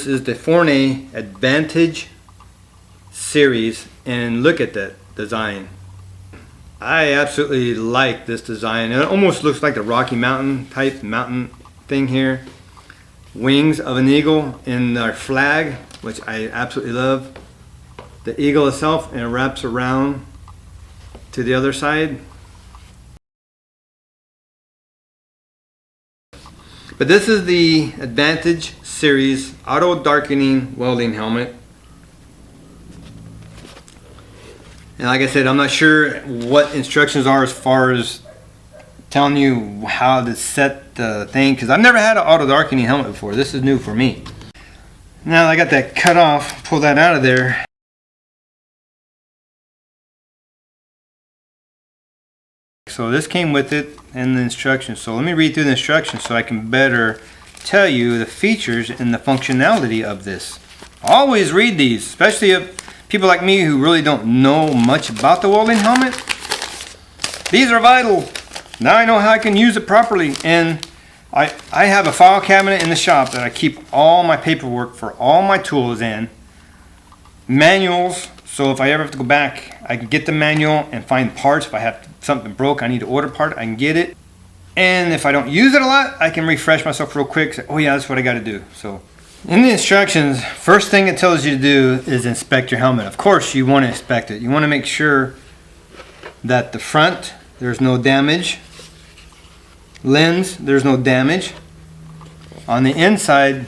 This is the Forney Advantage series, and look at that design. I absolutely like this design. It almost looks like the Rocky Mountain type mountain thing here. Wings of an eagle in our flag, which I absolutely love. The eagle itself, and it wraps around to the other side. But this is the Advantage series auto-darkening welding helmet. And like I said, I'm not sure what instructions are as far as telling you how to set the thing, because I've never had an auto-darkening helmet before. This is new for me. Now I got that cut off, pull that out of there. So this came with it and the instructions. So let me read through the instructions so I can better tell you the features and the functionality of this. Always read these, especially if people like me who really don't know much about the welding helmet. These are vital. Now I know how I can use it properly, and I have a file cabinet in the shop that I keep all my paperwork for all my tools in. Manuals, so if I ever have to go back, I can get the manual and find parts. If I have something broke, I need to order a part, I can get it. And if I don't use it a lot, I can refresh myself real quick. Say, oh yeah, that's what I got to do. So in the instructions, first thing it tells you to do is inspect your helmet. Of course, you want to inspect it. You want to make sure that the front, there's no damage. Lens, there's no damage. On the inside,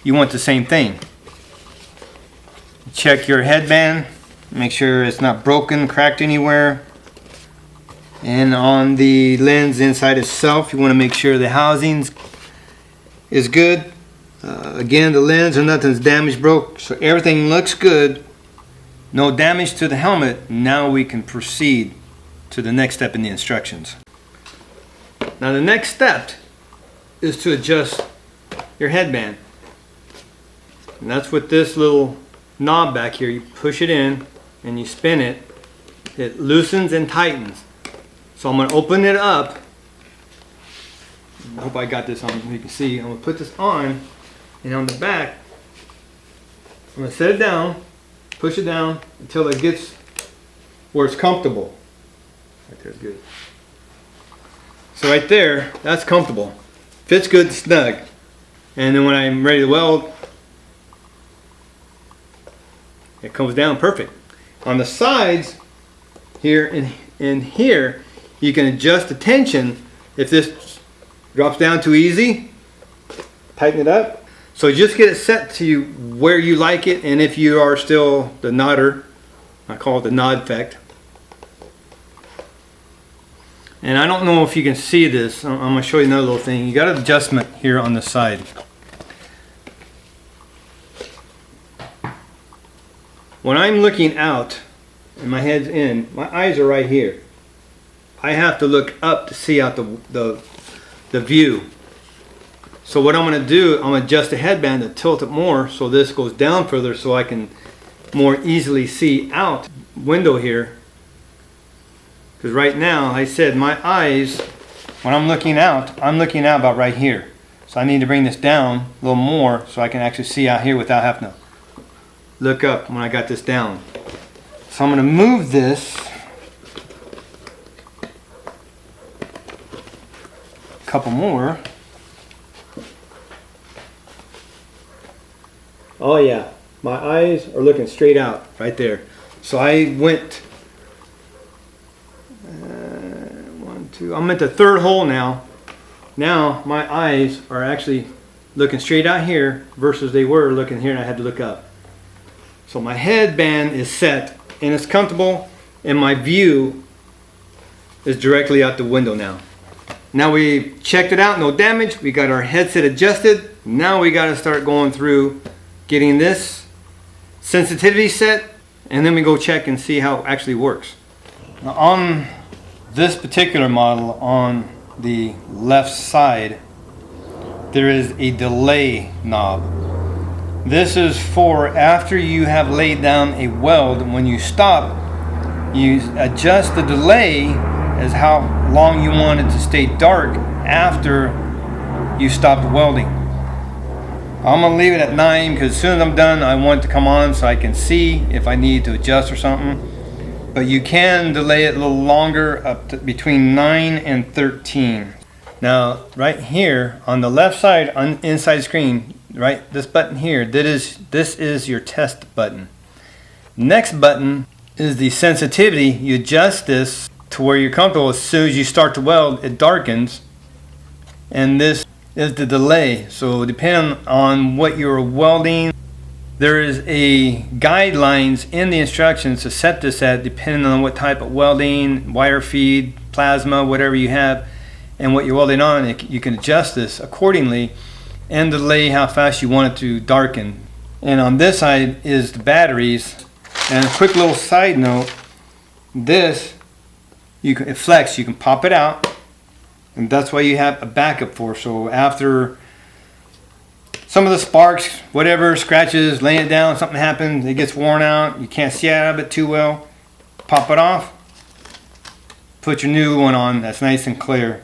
you want the same thing. Check your headband, make sure it's not broken, cracked anywhere. And on the lens inside itself, you want to make sure the housing is good. Again, the lens and nothing's damaged, broke, so everything looks good. No damage to the helmet. Now we can proceed to the next step in the instructions. Now the next step is to adjust your headband. And that's with this little knob back here. You push it in and you spin it. It loosens and tightens. So I'm going to open it up. I hope I got this on so you can see. I'm going to put this on, and on the back I'm going to set it down, push it down until it gets where it's comfortable. Right there's good. So right there, that's comfortable. Fits good, snug. And then when I'm ready to weld, it comes down perfect. On the sides here and here, you can adjust the tension. If this drops down too easy, tighten it up. So just get it set to where you like it, and if you are still the nodder, I call it the nod effect. And I don't know if you can see this. I'm going to show you another little thing. You got an adjustment here on the side. When I'm looking out and my head's in, my eyes are right here. I have to look up to see out the view. So what I'm going to do, I'm going to adjust the headband to tilt it more so this goes down further so I can more easily see out window here. Because right now, like I said, my eyes, when I'm looking out about right here. So I need to bring this down a little more so I can actually see out here without having to look up when I got this down. So I'm going to move this a couple more. Oh yeah, my eyes are looking straight out right there. So I went I'm at the third hole now. Now my eyes are actually looking straight out here versus they were looking here and I had to look up. So my headband is set and it's comfortable, and my view is directly out the window now. Now we checked it out, no damage. We got our headset adjusted. Now we got to start going through getting this sensitivity set, and then we go check and see how it actually works. Now on this particular model, on the left side, there is a delay knob. This is for after you have laid down a weld. When you stop, you adjust the delay as how long you want it to stay dark after you stopped welding. I'm gonna leave it at 9 because as soon as I'm done, I want it to come on so I can see if I need to adjust or something. But you can delay it a little longer, up to between 9 and 13. Now, right here on the left side, on inside the screen, right, this button here, this is your test button. Next button is the sensitivity. You adjust this to where you're comfortable. As soon as you start to weld, it darkens, and this is the delay. So depending on what you're welding, there is a guidelines in the instructions to set this at, depending on what type of welding, wire feed, plasma, whatever you have, and what you're welding on. You can adjust this accordingly and delay how fast you want it to darken. And on this side is the batteries. And a quick little side note, this it flex, you can pop it out, and that's why you have a backup for. So after some of the sparks, whatever, scratches, laying it down, something happens, it gets worn out, you can't see out of it too well, pop it off, put your new one on that's nice and clear.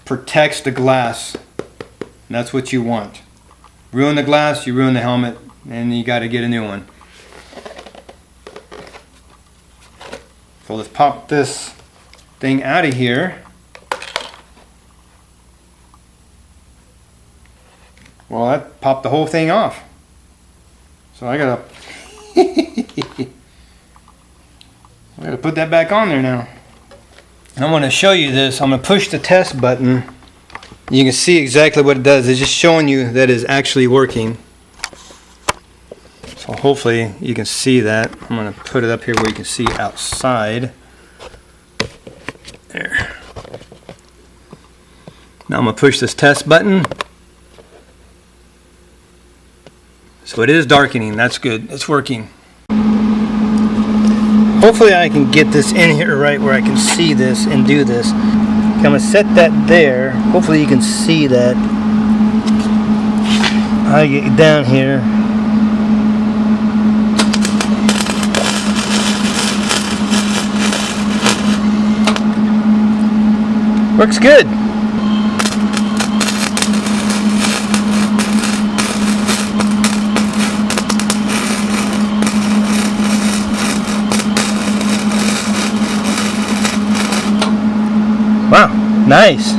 Protects the glass. That's what you want. Ruin the glass, you ruin the helmet, and you got to get a new one. So let's pop this thing out of here. Well, that popped the whole thing off. So I gotta put that back on there now. I want to show you this. I'm going to push the test button. You can see exactly what it does. It's just showing you that it's actually working. So hopefully you can see that. I'm going to put it up here where you can see outside. There. Now I'm going to push this test button. So it is darkening. That's good. It's working. Hopefully I can get this in here right where I can see this and do this. I'm going to set that there. Hopefully you can see that. I get down here. Works good. Wow, nice.